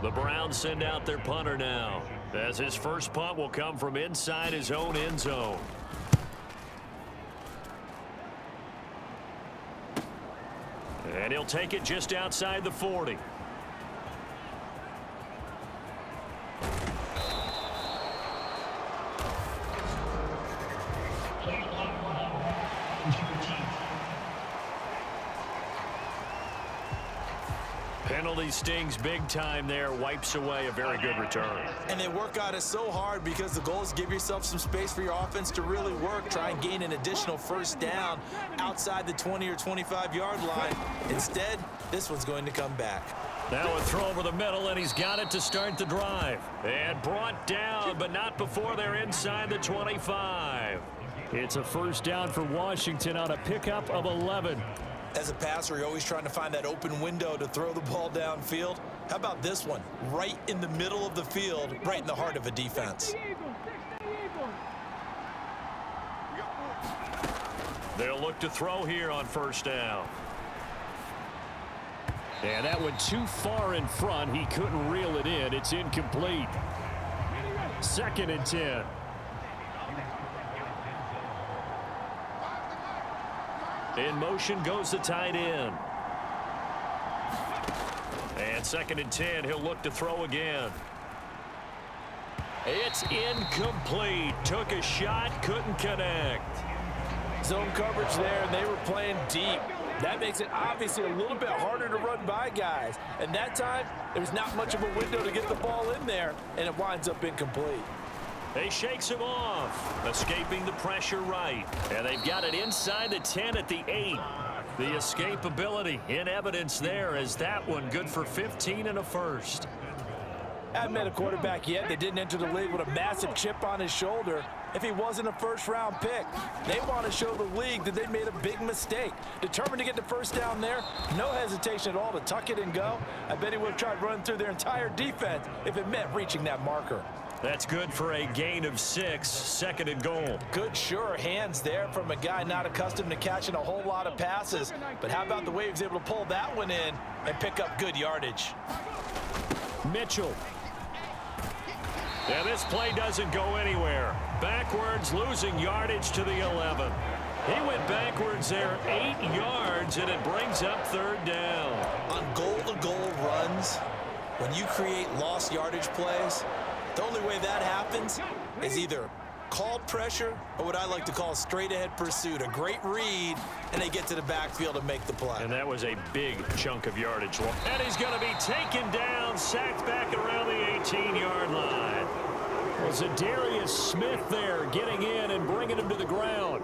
The Browns send out their punter now, as his first punt will come from inside his own end zone. And he'll take it just outside the 40. Penalty stings big time there, wipes away a very good return. And they work on it so hard because the goal is give yourself some space for your offense to really work. Try and gain an additional first down outside the 20 or 25-yard line. Instead, this one's going to come back. Now a throw over the middle, and he's got it to start the drive. And brought down, but not before they're inside the 25. It's a first down for Washington on a pickup of 11. As a passer, you're always trying to find that open window to throw the ball downfield. How about this one? Right in the middle of the field, right in the heart of a defense. They'll look to throw here on first down. And that one too far in front. He couldn't reel it in. It's incomplete. 2nd and 10. In motion goes the tight end. And 2nd and 10, he'll look to throw again. It's incomplete. Took a shot, couldn't connect. Zone coverage there, and they were playing deep. That makes it obviously a little bit harder to run by guys. And that time, there's not much of a window to get the ball in there, and it winds up incomplete. He shakes him off, escaping the pressure right. And they've got it inside the 10 at the 8. The escapability in evidence there as that one good for 15 and a first. Haven't met a quarterback yet that didn't enter the league with a massive chip on his shoulder if he wasn't a first-round pick. They want to show the league that they made a big mistake. Determined to get the first down there, no hesitation at all to tuck it and go. I bet he would have tried running through their entire defense if it meant reaching that marker. That's good for a gain of 6, 2nd and goal. Good, sure hands there from a guy not accustomed to catching a whole lot of passes. But how about the way he was able to pull that one in and pick up good yardage? Mitchell. And this play doesn't go anywhere. Backwards, losing yardage to the 11. He went backwards there 8 yards, and it brings up 3rd down. On goal-to-goal runs, when you create lost yardage plays, the only way that happens is either called pressure or what I like to call straight-ahead pursuit. A great read, and they get to the backfield and make the play. And that was a big chunk of yardage. And he's going to be taken down, sacked back around the 18-yard line. Was it Darius Smith there getting in and bringing him to the ground?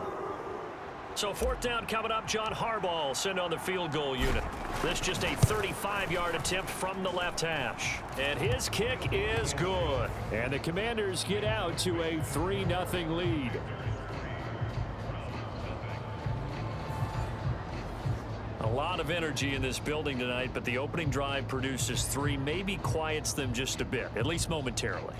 So 4th down coming up. John Harbaugh will send on the field goal unit. This just a 35-yard attempt from the left hash. And his kick is good. And the Commanders get out to a 3-0 lead. A lot of energy in this building tonight, but the opening drive produces 3, maybe quiets them just a bit, at least momentarily.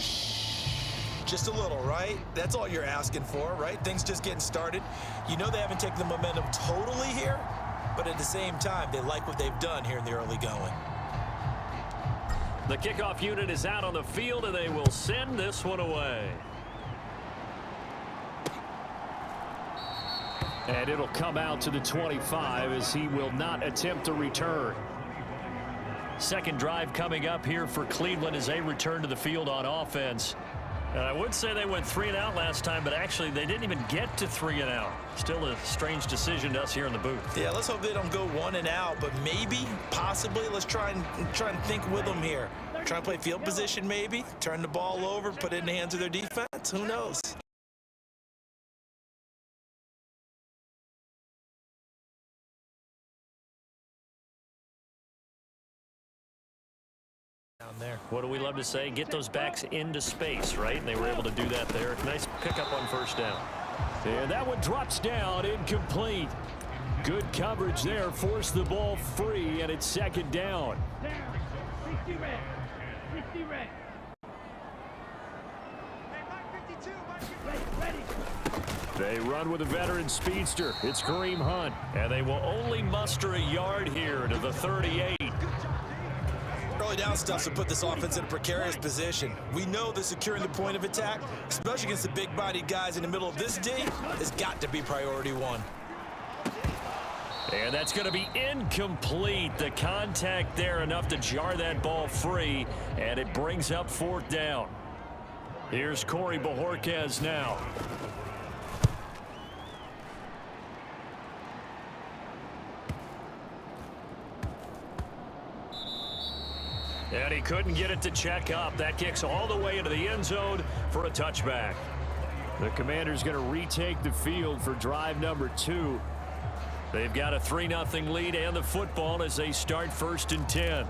Just a little, right? That's all you're asking for, right? Things just getting started. You know they haven't taken the momentum totally here, but at the same time, they like what they've done here in the early going. The kickoff unit is out on the field, and they will send this one away. And it'll come out to the 25 as he will not attempt to return. 2nd drive coming up here for Cleveland as they return to the field on offense. And I would say they went 3 and out last time, but actually they didn't even get to 3 and out. Still a strange decision to us here in the booth. Yeah, let's hope they don't go 1 and out, but maybe, possibly, let's try and think with them here. Try and play field position maybe, turn the ball over, put it in the hands of their defense. Who knows? There. What do we love to say? Get those backs into space, right? And they were able to do that there. Nice pickup on first down. And that one drops down, incomplete. Good coverage there, forced the ball free, and it's 2nd down. They run with a veteran speedster. It's Kareem Hunt, and they will only muster a yard here to the 38. early down stuff to put this offense in a precarious position. We know that securing the point of attack, especially against the big-bodied guys in the middle of this D, has got to be priority one. And that's going to be incomplete. The contact there enough to jar that ball free, and it brings up 4th down. Here's Corey Bojorquez now. And he couldn't get it to check up. That kicks all the way into the end zone for a touchback. The Commanders going to retake the field for drive number 2. They've got a 3-0 lead and the football as they start 1st and 10.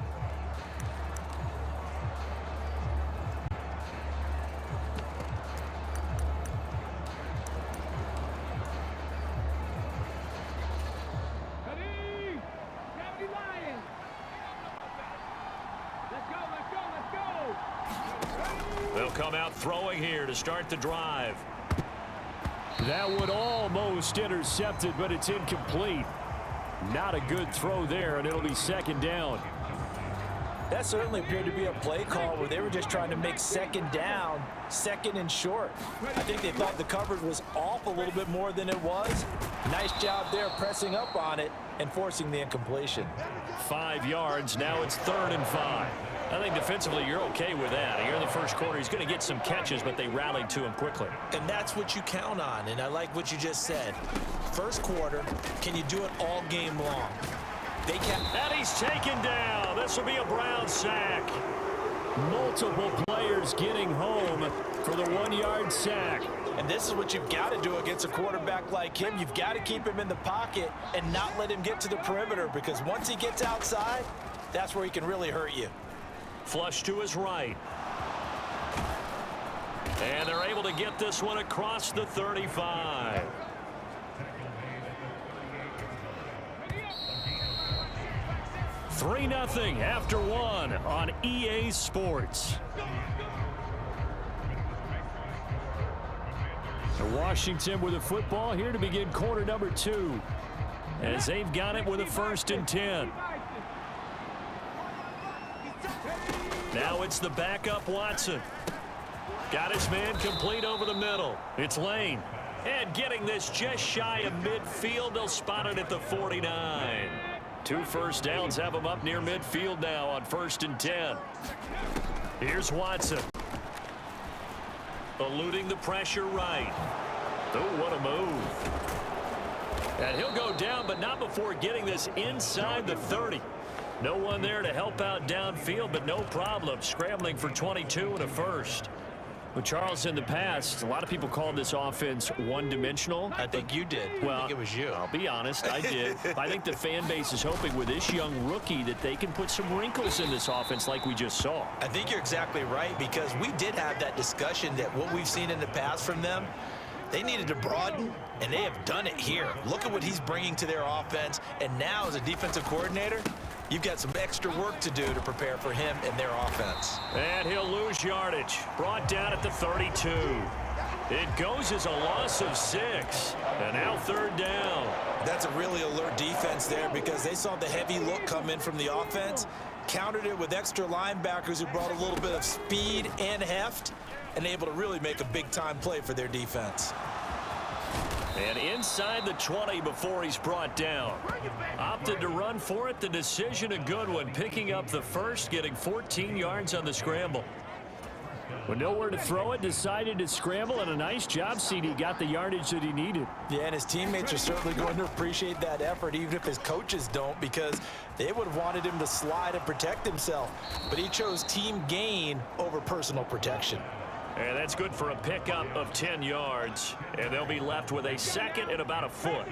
They'll come out throwing here to start the drive. That would almost intercepted, but it's incomplete. Not a good throw there, and it'll be 2nd down. That certainly appeared to be a play call where they were just trying to make 2nd down, 2nd and short. I think they thought the coverage was off a little bit more than it was. Nice job there pressing up on it and forcing the incompletion. 5 yards. Now it's 3rd and 5. I think defensively you're okay with that. Here in the first quarter, he's going to get some catches, but they rallied to him quickly. And that's what you count on, and I like what you just said. First quarter, can you do it all game long? They can. And he's taken down. This will be a Brown sack. Multiple players getting home for the 1-yard sack. And this is what you've got to do against a quarterback like him. You've got to keep him in the pocket and not let him get to the perimeter, because once he gets outside, that's where he can really hurt you. Flush to his right. And they're able to get this one across the 35. $3-0 after 1 on EA Sports. Washington with a football here to begin quarter number 2. As they've got it with a 1st and 10. Now it's the backup Watson. Got his man complete over the middle. It's Lane. And getting this just shy of midfield. They'll spot it at the 49. 2 first downs have him up near midfield now on 1st and 10. Here's Watson. Eluding the pressure right. Oh, what a move. And he'll go down, but not before getting this inside the 30. No one there to help out downfield, but no problem. Scrambling for 22 and a first. Well, Charles, in the past, a lot of people called this offense one-dimensional. I think you did. Well, I think it was you. I'll be honest, I did. I think the fan base is hoping with this young rookie that they can put some wrinkles in this offense like we just saw. I think you're exactly right, because we did have that discussion that what we've seen in the past from them, they needed to broaden, and they have done it here. Look at what he's bringing to their offense, and now as a defensive coordinator, you've got some extra work to do to prepare for him and their offense. And he'll lose yardage. Brought down at the 32. It goes as a loss of 6. And now 3rd down. That's a really alert defense there, because they saw the heavy look come in from the offense, countered it with extra linebackers who brought a little bit of speed and heft, and able to really make a big-time play for their defense. And inside the 20 before he's brought down. Opted to run for it. The decision a good one. Picking up the first, getting 14 yards on the scramble. With nowhere to throw it, decided to scramble, and a nice job, CD. Got the yardage that he needed. Yeah, and his teammates are certainly going to appreciate that effort, even if his coaches don't, because they would have wanted him to slide and protect himself. But he chose team gain over personal protection. And that's good for a pickup of 10 yards. And they'll be left with a 2nd and about a foot.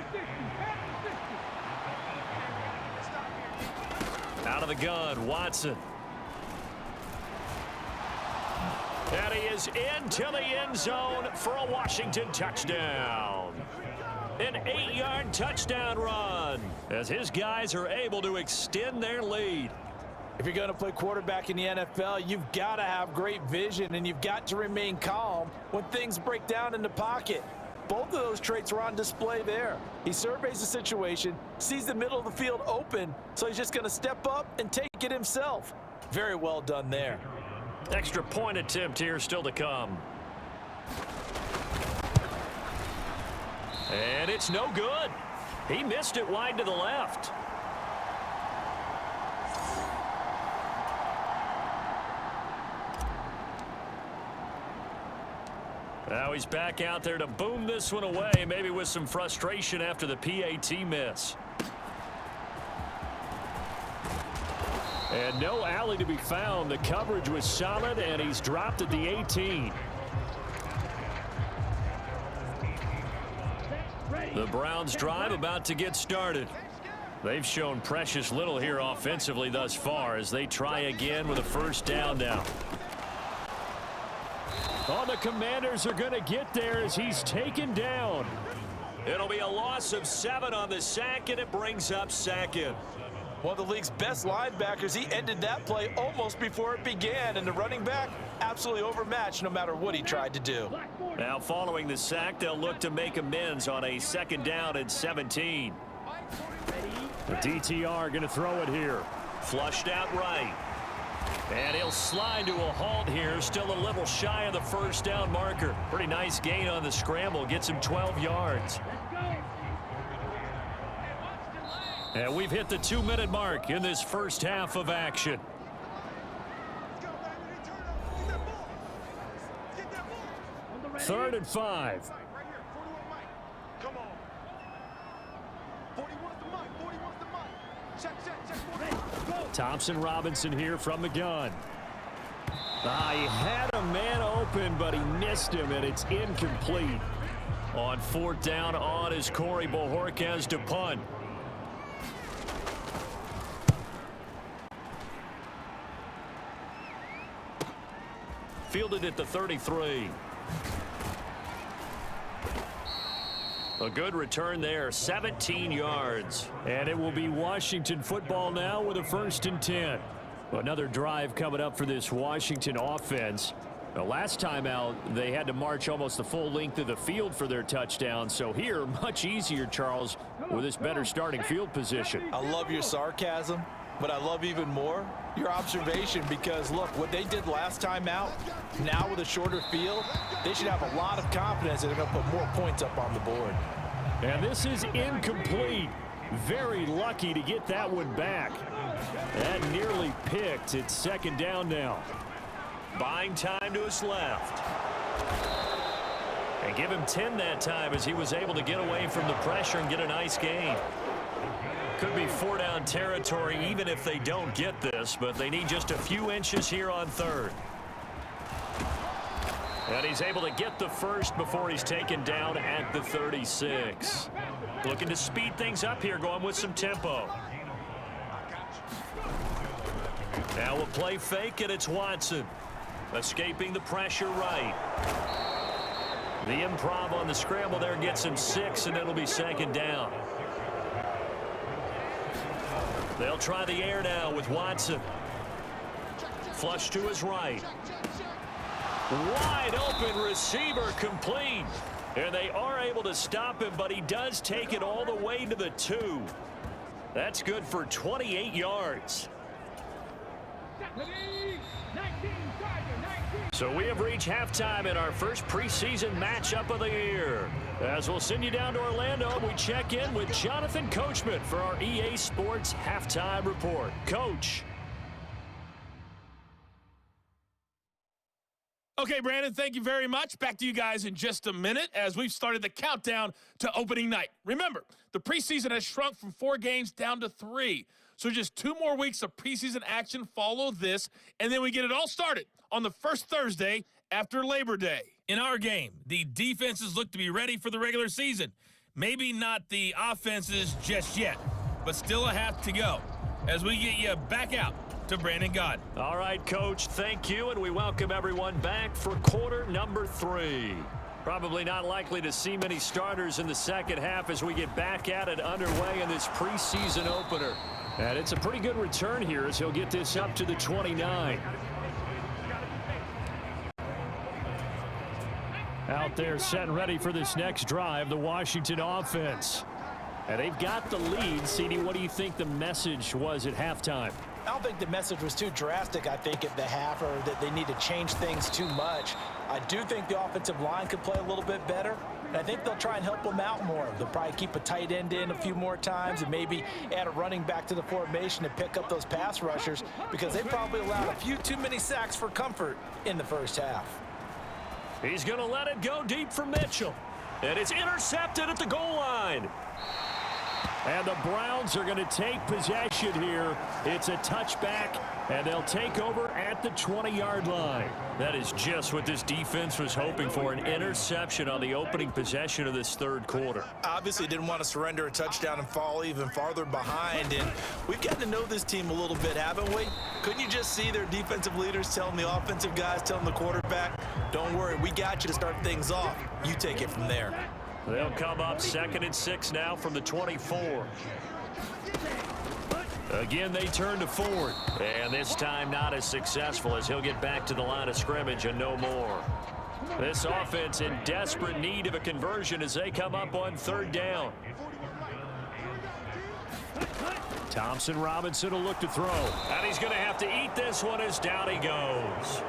Out of the gun, Watson. And he is into the end zone for a Washington touchdown. An 8-yard touchdown run as his guys are able to extend their lead. If you're going to play quarterback in the NFL, you've got to have great vision, and you've got to remain calm when things break down in the pocket. Both of those traits are on display there. He surveys the situation, sees the middle of the field open, so he's just going to step up and take it himself. Very well done there. Extra point attempt here still to come. And it's no good. He missed it wide to the left. Now he's back out there to boom this one away, maybe with some frustration after the PAT miss. And no alley to be found. The coverage was solid, and he's dropped at the 18. The Browns drive about to get started. They've shown precious little here offensively thus far as they try again with a first down now. Oh, the Commanders are going to get there as he's taken down. It'll be a loss of 7 on the sack, and it brings up second. One of the league's best linebackers, he ended that play almost before it began, and the running back absolutely overmatched no matter what he tried to do. Now following the sack, they'll look to make amends on a second down and 17. The DTR going to throw it here. Flushed out right. And he'll slide to a halt here, still a little shy of the first down marker. Pretty nice gain on the scramble, gets him 12 yards. And we've hit the 2-minute mark in this first half of action. Third and 5. Thompson Robinson here from the gun. He had a man open, but he missed him, and it's incomplete. On fourth down on is Corey Bojorquez to punt. Fielded at the 33. A good return there, 17 yards. And it will be Washington football now with a 1st and 10. Another drive coming up for this Washington offense. The last time out, they had to march almost the full length of the field for their touchdown. So here, much easier, Charles, with this better starting field position. I love your sarcasm, but I love even more your observation because, look, what they did last time out, now with a shorter field, they should have a lot of confidence that they're going to put more points up on the board. And this is incomplete. Very lucky to get that one back. That nearly picked. It's second down now. Buying time to his left. And give him 10 that time as he was able to get away from the pressure and get a nice gain. Could be 4-down territory even if they don't get this, but they need just a few inches here on third. And he's able to get the first before he's taken down at the 36. Looking to speed things up here, going with some tempo. Now we'll play fake, and it's Watson. Escaping the pressure right. The improv on the scramble there gets him 6, and it'll be second down. They'll try the air now with Watson. Flush to his right. Wide open receiver complete. And they are able to stop him, but he does take it all the way to the 2. That's good for 28 yards. So we have reached halftime in our first preseason matchup of the year. As we'll send you down to Orlando, we check in with Jonathan Coachman for our EA Sports Halftime Report. Coach. Okay, Brandon, thank you very much. Back to you guys in just a minute as we've started the countdown to opening night. Remember, the preseason has shrunk from 4 games down to 3. So just 2 more weeks of preseason action follow this, and then we get it all started on the first Thursday after Labor Day. In our game, the defenses look to be ready for the regular season. Maybe not the offenses just yet, but still a half to go as we get you back out to Brandon Gaudin. All right, Coach, thank you, and we welcome everyone back for quarter number 3. Probably not likely to see many starters in the second half as we get back at it underway in this preseason opener. And it's a pretty good return here as he'll get this up to the 29. Out there set and ready for this next drive, the Washington offense. And they've got the lead. CD, what do you think the message was at halftime? I don't think the message was too drastic, I think, at the half, or that they need to change things too much. I do think the offensive line could play a little bit better, and I think they'll try and help them out more. They'll probably keep a tight end in a few more times and maybe add a running back to the formation to pick up those pass rushers, because they probably allowed a few too many sacks for comfort in the first half. He's going to let it go deep for Mitchell. And it's intercepted at the goal line. And the Browns are going to take possession here. It's a touchback, and they'll take over at the 20-yard line. That is just what this defense was hoping for, an interception on the opening possession of this third quarter. Obviously didn't want to surrender a touchdown and fall even farther behind, and we've gotten to know this team a little bit, haven't we? Couldn't you just see their defensive leaders telling the offensive guys, telling the quarterback, don't worry, we got you to start things off. You take it from there. They'll come up 2nd and 6 now from the 24. Again, they turn to Ford. And this time not as successful, as he'll get back to the line of scrimmage and no more. This offense in desperate need of a conversion as they come up on 3rd down. Thompson Robinson will look to throw. And he's going to have to eat this one as down he goes.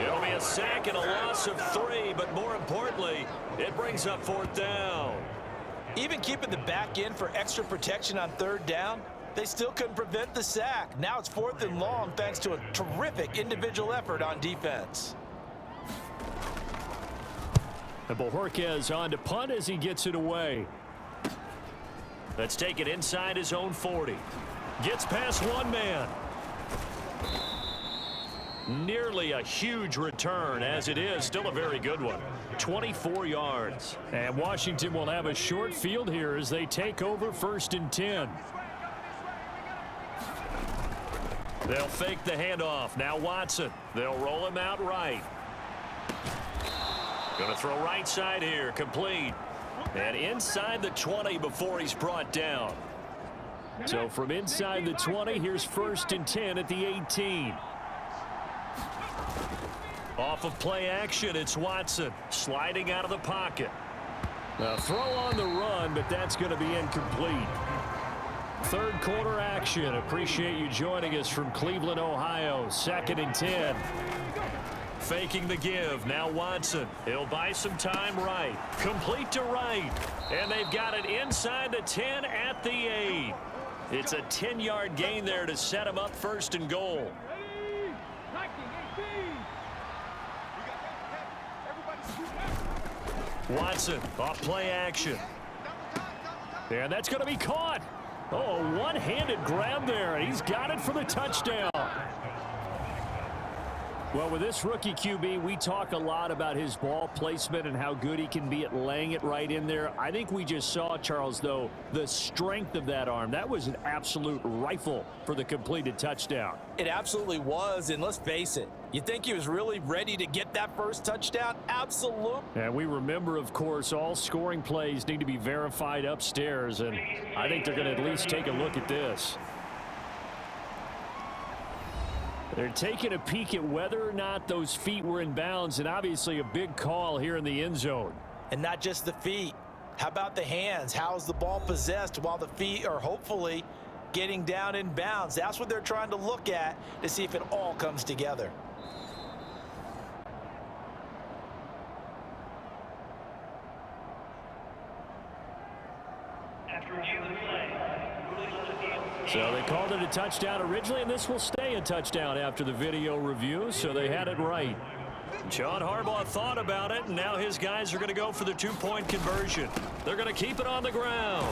It'll be a sack and a loss of 3, but more importantly, it brings up 4th down. Even keeping the back end for extra protection on 3rd down, they still couldn't prevent the sack. Now it's 4th and long thanks to a terrific individual effort on defense. And Bojorquez on to punt as he gets it away. Let's take it inside his own 40. Gets past one man. Nearly a huge return, as it is still a very good one. 24 yards. And Washington will have a short field here as they take over 1st and 10. They'll fake the handoff. Now Watson. They'll roll him out right. Going to throw right side here. Complete. And inside the 20 before he's brought down. So from inside the 20, here's 1st and 10 at the 18. Off of play action, it's Watson sliding out of the pocket. A throw on the run, but that's going to be incomplete. 3rd quarter action. Appreciate you joining us from Cleveland, Ohio. 2nd and 10. Faking the give. Now Watson. He'll buy some time right. Complete to right. And they've got it inside the 10 at the 8. It's a 10-yard gain there to set him up 1st and goal. Watson off play action. And that's going to be caught. Oh, one-handed grab there. He's got it for the touchdown. Well, with this rookie QB, we talk a lot about his ball placement and how good he can be at laying it right in there. I think we just saw, Charles, though, the strength of that arm. That was an absolute rifle for the completed touchdown. It absolutely was, and let's face it, you think he was really ready to get that first touchdown? Absolutely. And we remember, of course, all scoring plays need to be verified upstairs, and I think they're going to at least take a look at this. They're taking a peek at whether or not those feet were in bounds, and obviously a big call here in the end zone. And not just the feet. How about the hands? How's the ball possessed while the feet are hopefully getting down in bounds? That's what they're trying to look at to see if it all comes together. So they called it a touchdown originally, and this will stay a touchdown after the video review, so they had it right. John Harbaugh thought about it, and now his guys are going to go for the 2-point conversion. They're going to keep it on the ground.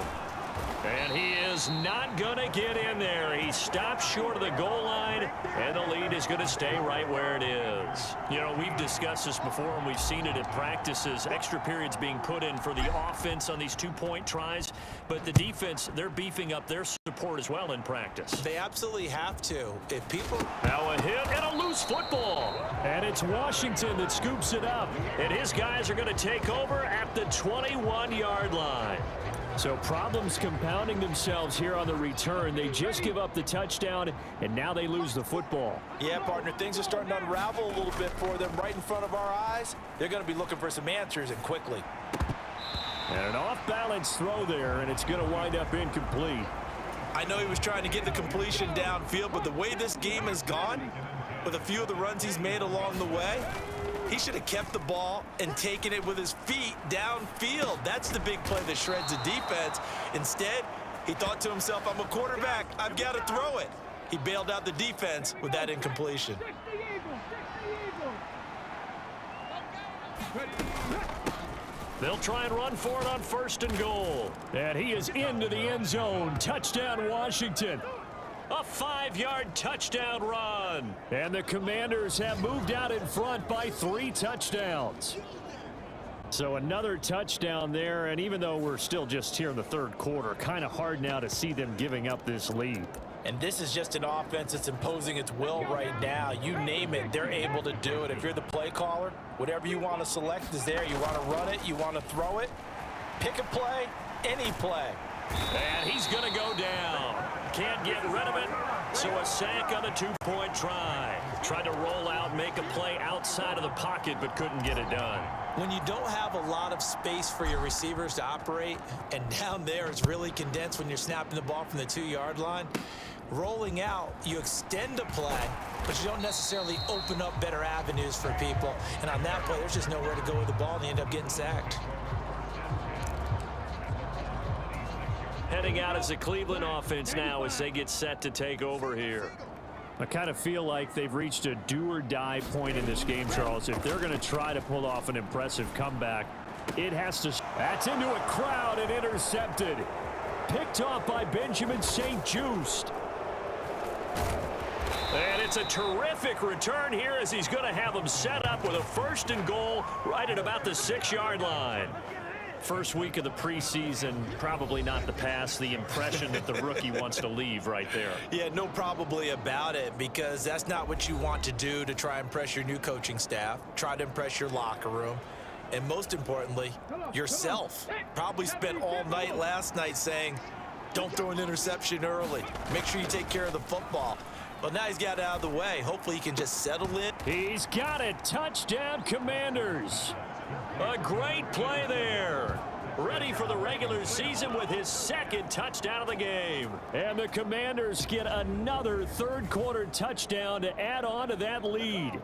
And he is not going to get in there. He stops short of the goal line, and the lead is going to stay right where it is. You know, we've discussed this before, and we've seen it at practices, extra periods being put in for the offense on these 2-point tries. But the defense, they're beefing up their support as well in practice. They absolutely have to. If people... Now a hit and a loose football. And it's Washington that scoops it up. And his guys are going to take over at the 21-yard line. So problems compounding themselves here on the return. They just give up the touchdown, and now they lose the football. Yeah, partner, things are starting to unravel a little bit for them right in front of our eyes. They're going to be looking for some answers, and quickly. And an off-balance throw there, and it's going to wind up incomplete. I know he was trying to get the completion downfield, but the way this game has gone, with a few of the runs he's made along the way, he should have kept the ball and taken it with his feet downfield. That's the big play that shreds the defense. Instead, he thought to himself, I'm a quarterback, I've got to throw it. He bailed out the defense with that incompletion. They'll try and run for it on 1st and goal. And he is into the end zone. Touchdown, Washington. A 5-yard touchdown run. And the Commanders have moved out in front by 3 touchdowns. So another touchdown there, and even though we're still just here in the 3rd quarter, kind of hard now to see them giving up this lead. And this is just an offense that's imposing its will right now. You name it, they're able to do it. If you're the play caller, whatever you want to select is there. You want to run it, you want to throw it. Pick a play, any play. And he's going to go down. Can't get rid of it. So a sack on the 2-point try. Tried to roll out, make a play outside of the pocket, but couldn't get it done. When you don't have a lot of space for your receivers to operate, and down there it's really condensed when you're snapping the ball from the 2-yard line, rolling out, you extend a play, but you don't necessarily open up better avenues for people. And on that play, there's just nowhere to go with the ball, and they end up getting sacked. Heading out as the Cleveland offense now as they get set to take over here. I kind of feel like they've reached a do-or-die point in this game, Charles. If they're going to try to pull off an impressive comeback, it has to. That's into a crowd and intercepted. Picked off by Benjamin St-Juste. And it's a terrific return here as he's going to have them set up with a 1st and goal right at about the 6-yard line. First week of the preseason, probably not the pass, the impression that the rookie wants to leave right there. Yeah, no probably about it, because that's not what you want to do to try and impress your new coaching staff, try to impress your locker room, and most importantly, yourself. Probably spent all night last night saying, don't throw an interception early. Make sure you take care of the football. Well, now he's got it out of the way. Hopefully he can just settle it. He's got it. Touchdown, Commanders. A great play there. Ready for the regular season with his 2nd touchdown of the game. And the Commanders get another 3rd quarter touchdown to add on to that lead.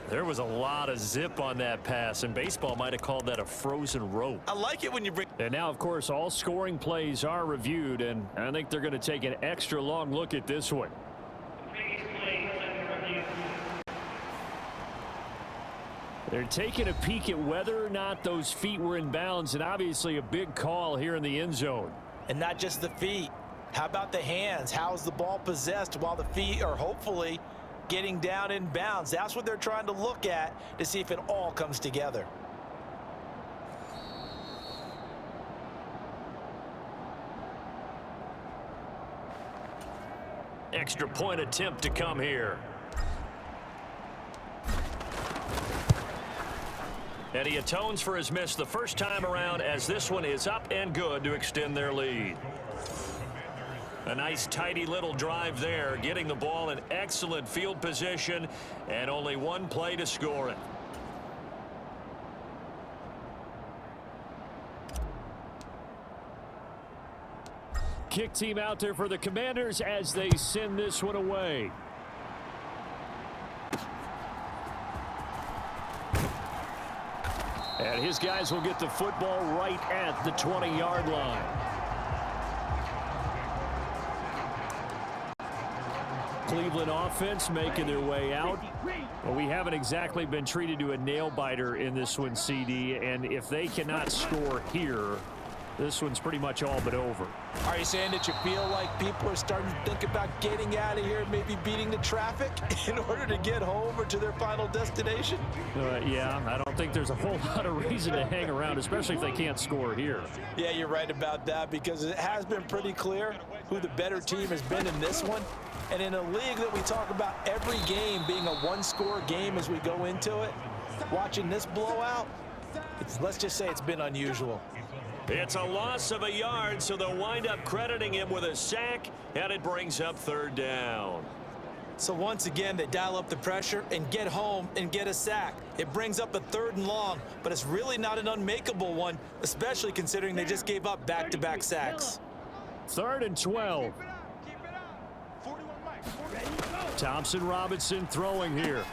There was a lot of zip on that pass, and baseball might have called that a frozen rope. I like it when you bring... And now, of course, all scoring plays are reviewed, and I think they're going to take an extra long look at this one. They're taking a peek at whether or not those feet were in bounds, and obviously a big call here in the end zone. And not just the feet. How about the hands? How's the ball possessed while the feet are hopefully getting down in bounds? That's what they're trying to look at to see if it all comes together. Extra point attempt to come here. And he atones for his miss the first time around, as this one is up and good to extend their lead. A nice tidy little drive there, getting the ball in excellent field position, and only one play to score it. Kick team out there for the Commanders as they send this one away. And his guys will get the football right at the 20-yard line. Cleveland offense making their way out. Well, we haven't exactly been treated to a nail-biter in this one, CD, and if they cannot score here, this one's pretty much all but over. Are you saying that you feel like people are starting to think about getting out of here, maybe beating the traffic in order to get home or to their final destination? Yeah, I don't think there's a whole lot of reason to hang around, especially if they can't score here. Yeah, you're right about that, because it has been pretty clear who the better team has been in this one. And in a league that we talk about every game being a one-score game as we go into it, watching this blowout, let's just say it's been unusual. It's a loss of a yard, so they'll wind up crediting him with a sack, and it brings up 3rd down. So once again, they dial up the pressure and get home and get a sack. It brings up a 3rd and long, but it's really not an unmakeable one, especially considering they just gave up back-to-back sacks. 3rd and 12. Thompson Robinson throwing here.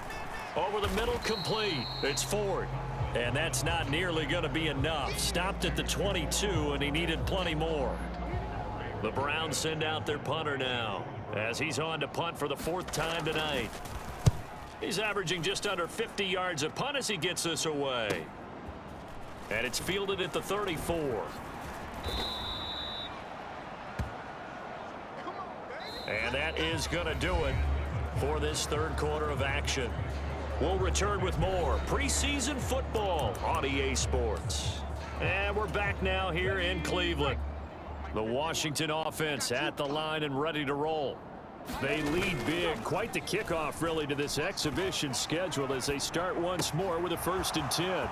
Over the middle, complete. It's Ford. And that's not nearly going to be enough. Stopped at the 22, and he needed plenty more. The Browns send out their punter now, as he's on to punt for the 4th time tonight. He's averaging just under 50 yards a punt as he gets this away. And it's fielded at the 34. And that is going to do it for this 3rd quarter of action. We'll return with more preseason football on EA Sports. And we're back now here in Cleveland. The Washington offense at the line and ready to roll. They lead big. Quite the kickoff, really, to this exhibition schedule as they start once more with a 1st and 10.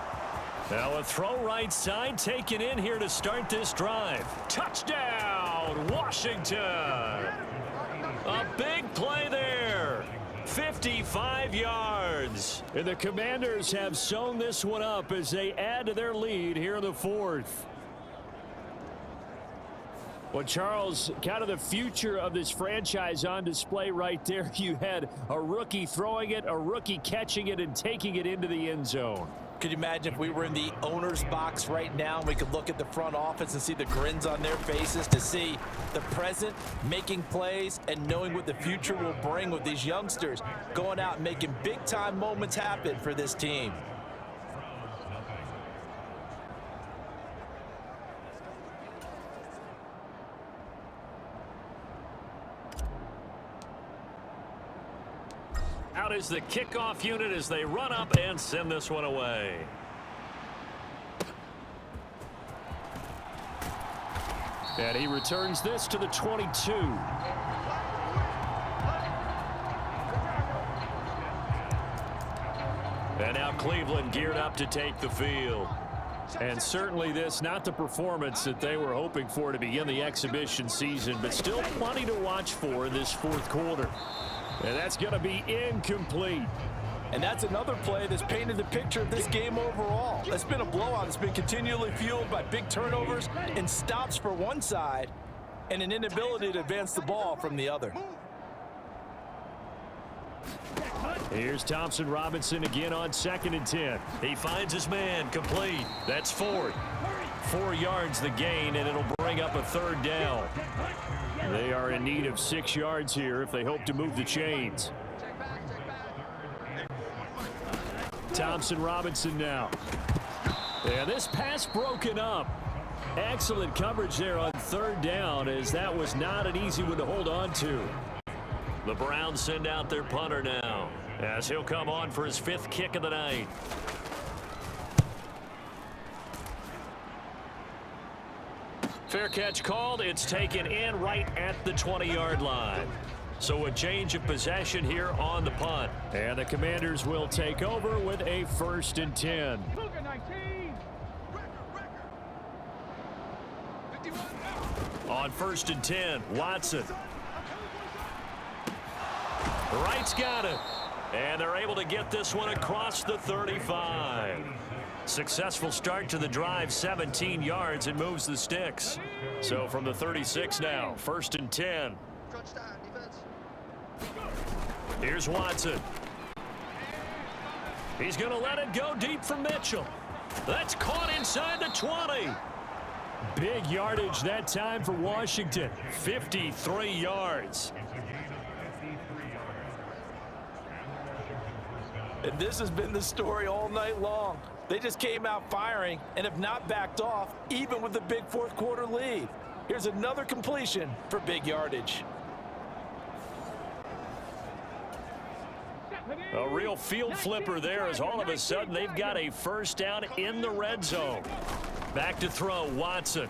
Now a throw right side taken in here to start this drive. Touchdown, Washington. A big play there. 55 yards. And the Commanders have sewn this one up as they add to their lead here in the 4th. Well, Charles, kind of the future of this franchise on display right there. You had a rookie throwing it, a rookie catching it, and taking it into the end zone. Could you imagine if we were in the owner's box right now and we could look at the front office and see the grins on their faces, to see the present making plays and knowing what the future will bring with these youngsters going out and making big-time moments happen for this team. Out is the kickoff unit as they run up and send this one away. And he returns this to the 22. And now Cleveland geared up to take the field. And certainly this, not the performance that they were hoping for to begin the exhibition season, but still plenty to watch for in this 4th quarter. And that's going to be incomplete. And that's another play that's painted the picture of this game overall. It's been a blowout. It's been continually fueled by big turnovers and stops for one side and an inability to advance the ball from the other. Here's Thompson Robinson again on 2nd and 10. He finds his man, complete. That's Ford. 4 yards the gain, and it'll bring up a 3rd down. They are in need of 6 yards here if they hope to move the chains. Thompson Robinson now. And this pass broken up. Excellent coverage there on 3rd down, as that was not an easy one to hold on to. The Browns send out their punter now, as he'll come on for his 5th kick of the night. Fair catch called. It's taken in right at the 20-yard line. So a change of possession here on the punt. And the Commanders will take over with a 1st and 10. On 1st and 10, Watson. Wright's got it. And they're able to get this one across the 35. Successful start to the drive, 17 yards, and moves the sticks. So from the 36 now, 1st and 10. Here's Watson. He's going to let it go deep for Mitchell. That's caught inside the 20. Big yardage that time for Washington, 53 yards. And this has been the story all night long. They just came out firing and have not backed off, even with the big 4th quarter lead. Here's another completion for big yardage. A real field flipper there, as all of a sudden they've got a 1st down in the red zone. Back to throw, Watson.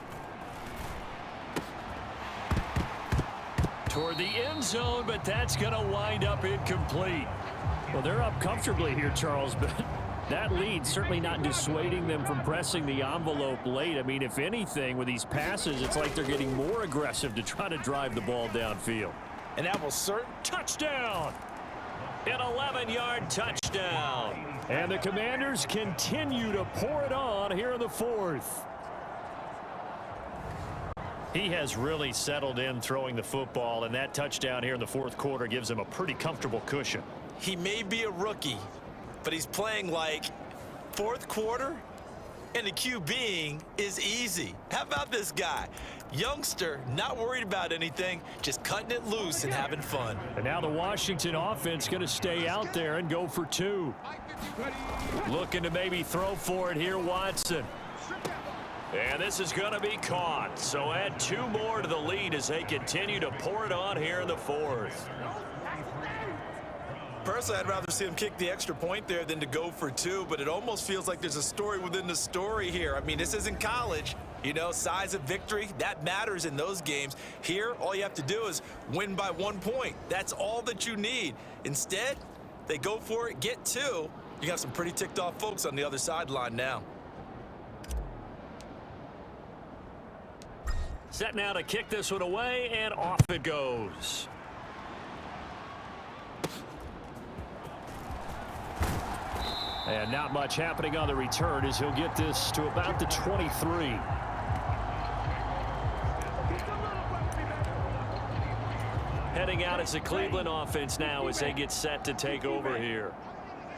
Toward the end zone, but that's going to wind up incomplete. Well, they're up comfortably here, Charles, but that lead certainly not dissuading them from pressing the envelope late. I mean, if anything, with these passes, it's like they're getting more aggressive to try to drive the ball downfield. and that will certainly... Touchdown! An 11-yard touchdown. And the Commanders continue to pour it on here in the fourth. He has really settled in throwing the football, and that touchdown here in the fourth quarter gives him a pretty comfortable cushion. He may be a rookie, but he's playing like fourth quarter, and the QBing is easy. How about this guy? Youngster, not worried about anything, just cutting it loose and having fun. And now the Washington offense going to stay out there and go for two. Looking to maybe throw for it here, Watson. And this is going to be caught. So add two more to the lead as they continue to pour it on here in the fourth. Personally, I'd rather see him kick the extra point there than to go for two, but it almost feels like there's a story within the story here. I mean, this isn't college. You know, size of victory, that matters in those games. Here, all you have to do is win by 1 point. That's all that you need. Instead, they go for it, get two. You got some pretty ticked off folks on the other sideline now. Set now to kick this one away, and off it goes. And not much happening on the return as he'll get this to about the 23. Heading out as the Cleveland offense now as they get set to take over here.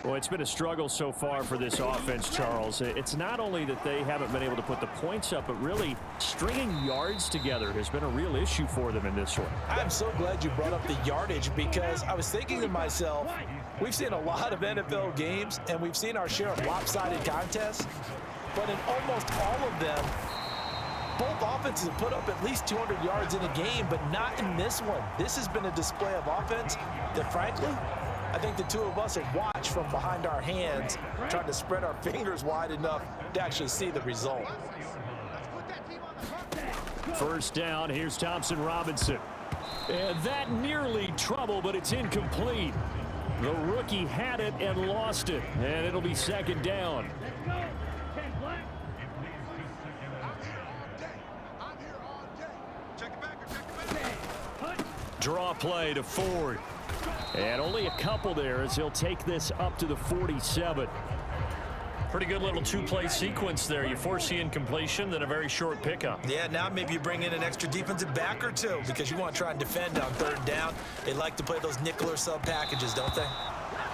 Well, it's been a struggle so far for this offense, Charles. It's not only that they haven't been able to put the points up, but really stringing yards together has been a real issue for them in this one. I'm so glad you brought up the yardage, because I was thinking to myself, we've seen a lot of NFL games, and we've seen our share of lopsided contests, but in almost all of them, both offenses have put up at least 200 yards in a game, but not in this one. This has been a display of offense that, frankly, I think the two of us have watched from behind our hands, trying to spread our fingers wide enough to actually see the result. First down, here's Thompson Robinson. And that nearly trouble, but it's incomplete. The rookie had it and lost it, and it'll be second down. Draw play to Ford. And only a couple there as he'll take this up to the 47. Pretty good little two-play sequence there. You force the incompletion, then a very short pickup. Yeah, now maybe you bring in an extra defensive back or two because you want to try and defend on third down. They like to play those nickel or sub packages, don't they?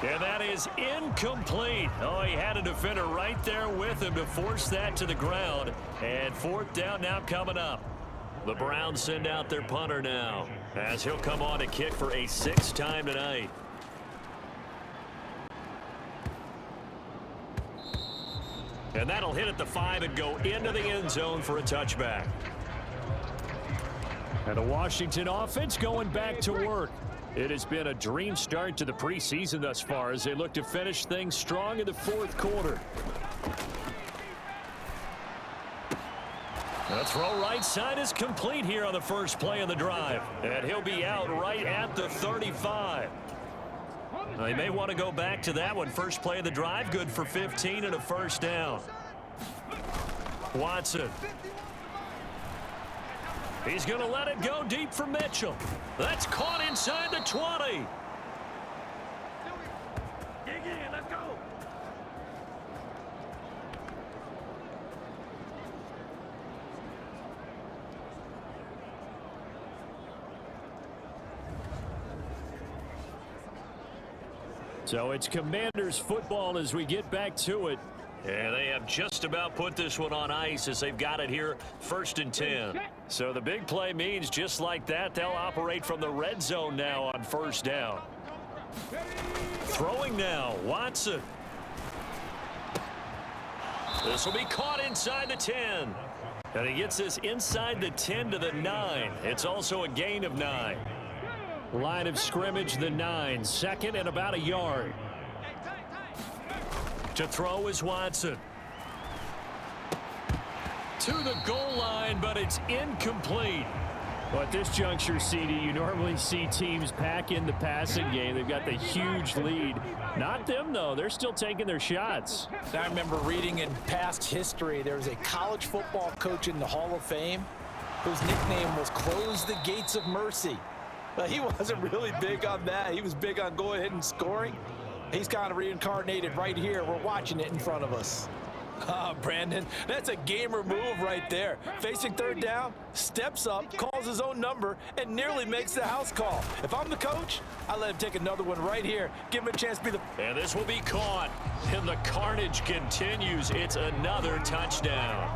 And that is incomplete. Oh, he had a defender right there with him to force that to the ground. And fourth down now coming up. The Browns send out their punter now as he'll come on to kick for a sixth time tonight. And that'll hit at the 5 and go into the end zone for a touchback. And the Washington offense going back to work. It has been a dream start to the preseason thus far as they look to finish things strong in the fourth quarter. The throw right side is complete here on the first play of the drive. And he'll be out right at the 35. They may want to go back to that one. First play of the drive, good for 15 and a first down. Watson. He's going to let it go deep for Mitchell. That's caught inside the 20. Dig in, let's go. So it's Commanders football as we get back to it. And they have just about put this one on ice as they've got it here first and 10. So the big play means just like that, they'll operate from the red zone now on first down. Throwing now, Watson. This will be caught inside the 10. And he gets this inside the 10 to the 9. It's also a gain of 9. Line of scrimmage, the 9. Second and about a yard. To throw is Watson. To the goal line, but it's incomplete. Well, at this juncture, CD, you normally see teams pack in the passing game. They've got the huge lead. Not them, though. They're still taking their shots. I remember reading in past history, there was a college football coach in the Hall of Fame whose nickname was Close the Gates of Mercy. Well, he wasn't really big on that. He was big on going ahead and scoring. He's kind of reincarnated right here. We're watching it in front of us. Brandon, that's a gamer move right there. Facing third down, steps up, calls his own number, and nearly makes the house call. If I'm the coach, I let him take another one right here. Give him a chance to be the... And this will be caught. And the carnage continues. It's another touchdown.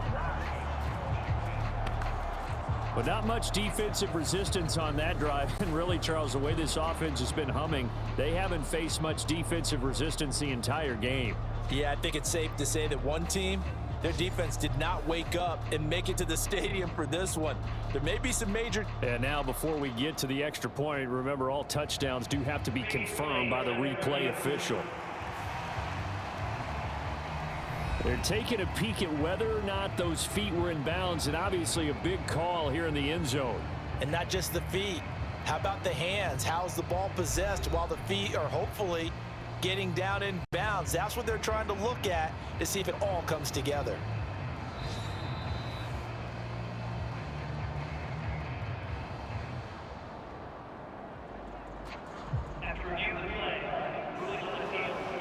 But not much defensive resistance on that drive. And really, Charles, the way this offense has been humming, they haven't faced much defensive resistance the entire game. Yeah, I think it's safe to say that one team, their defense did not wake up and make it to the stadium for this one. There may be some major... And now, before we get to the extra point, remember all touchdowns do have to be confirmed by the replay official. They're taking a peek at whether or not those feet were in bounds, and obviously a big call here in the end zone. And not just the feet. How about the hands? How's the ball possessed while the feet are hopefully getting down in bounds? That's what they're trying to look at to see if it all comes together.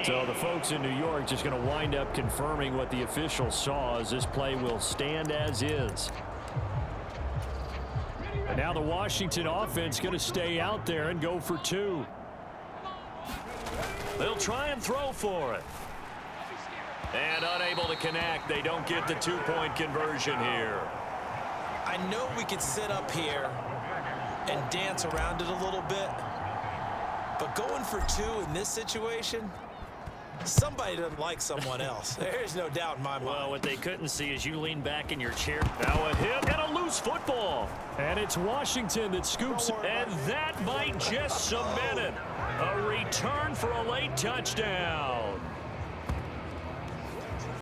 So the folks in New York just going to wind up confirming what the official saw, as this play will stand as is. And now the Washington offense going to stay out there and go for two. They'll try and throw for it. And unable to connect. They don't get the two-point conversion here. I know we could sit up here and dance around it a little bit, but going for two in this situation, somebody doesn't like someone else. There's no doubt in my mind. Well, what they couldn't see is you lean back in your chair. Now a hit and a loose football. And it's Washington that scoops. And that might just cement it. A return for a late touchdown.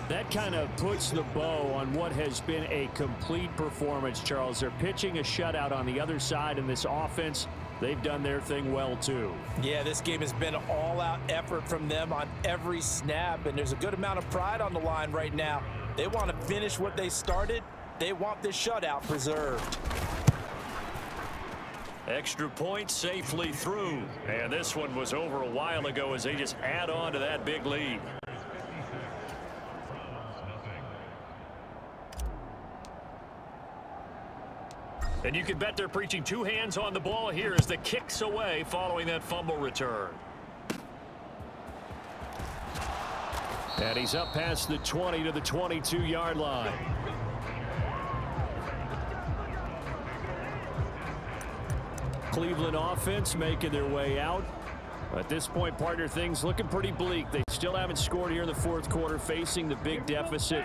That kind of puts the bow on what has been a complete performance, Charles. They're pitching a shutout on the other side, and this offense, they've done their thing well, too. Yeah, this game has been an all-out effort from them on every snap, and there's a good amount of pride on the line right now. They want to finish what they started. They want this shutout preserved. Extra point safely through. And this one was over a while ago as they just add on to that big lead. And you can bet they're preaching two hands on the ball here as the kick's away following that fumble return. And he's up past the 20 to the 22-yard line. Cleveland offense making their way out. At this point, partner, things looking pretty bleak. They still haven't scored here in the fourth quarter, facing the big deficit.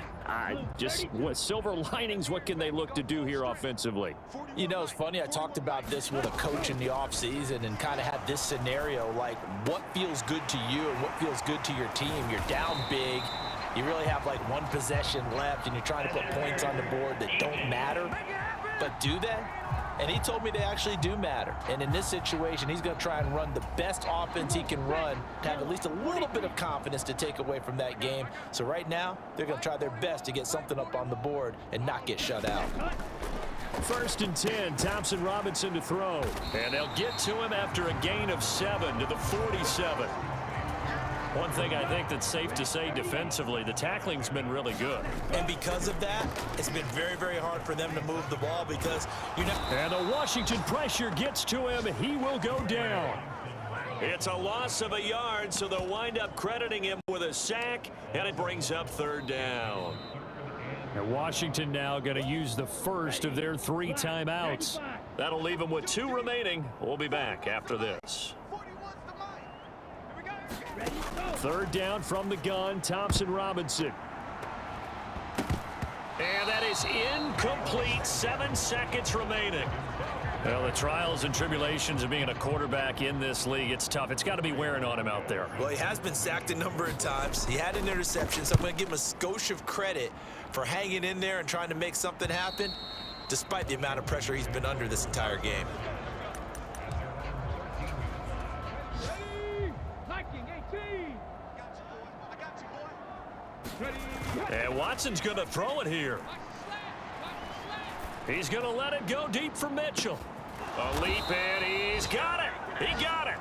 What silver linings, what can they look to do here offensively? You know, it's funny, I talked about this with a coach in the offseason and kind of had this scenario, like what feels good to you and what feels good to your team. You're down big. You really have like one possession left, and you're trying to put points on the board that don't matter. But do they? And he told me they actually do matter. And in this situation, he's going to try and run the best offense he can run to have at least a little bit of confidence to take away from that game. So right now, they're going to try their best to get something up on the board and not get shut out. 1st and 10, Thompson Robinson to throw. And they'll get to him after a gain of 7 to the 47. One thing I think that's safe to say defensively, the tackling's been really good. And because of that, it's been very, very hard for them to move the ball because you know. And the Washington pressure gets to him. He will go down. It's a loss of a yard, so they'll wind up crediting him with a sack, and it brings up 3rd down. And Washington now going to use the first of their 3 timeouts. That'll leave them with 2 remaining. We'll be back after this. 3rd down from the gun, Thompson Robinson. And that is incomplete. 7 seconds remaining. Well, the trials and tribulations of being a quarterback in this league, it's tough. It's got to be wearing on him out there. Well, he has been sacked a number of times. He had an interception, so I'm going to give him a skosh of credit for hanging in there and trying to make something happen, despite the amount of pressure he's been under this entire game. And Watson's going to throw it here. He's going to let it go deep for Mitchell. A leap, and he's got it. He got it.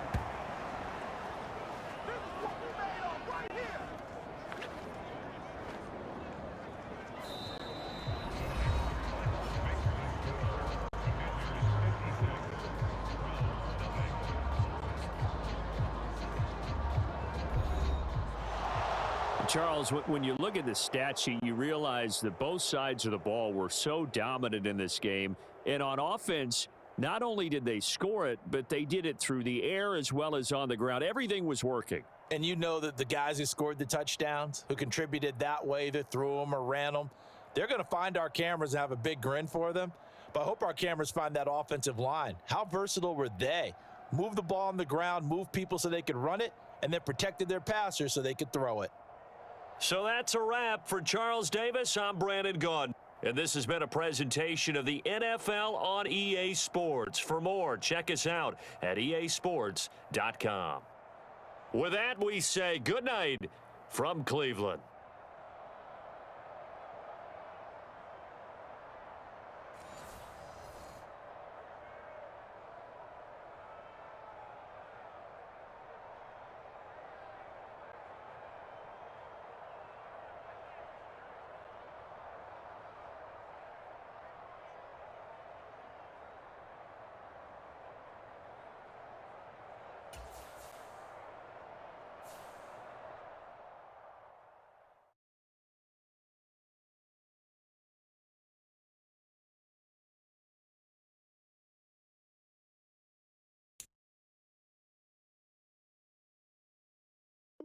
Charles, when you look at the stat sheet, you realize that both sides of the ball were so dominant in this game. And on offense, not only did they score it, but they did it through the air as well as on the ground. Everything was working. And you know that the guys who scored the touchdowns, who contributed that way, either threw them or ran them, they're going to find our cameras and have a big grin for them. But I hope our cameras find that offensive line. How versatile were they? Move the ball on the ground, move people so they could run it, and then protected their passers so they could throw it. So that's a wrap for Charles Davis. I'm Brandon Gaudin. And this has been a presentation of the NFL on EA Sports. For more, check us out at easports.com. With that, we say good night from Cleveland.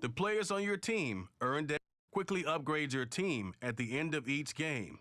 The players on your team earn that quickly upgrade your team at the end of each game.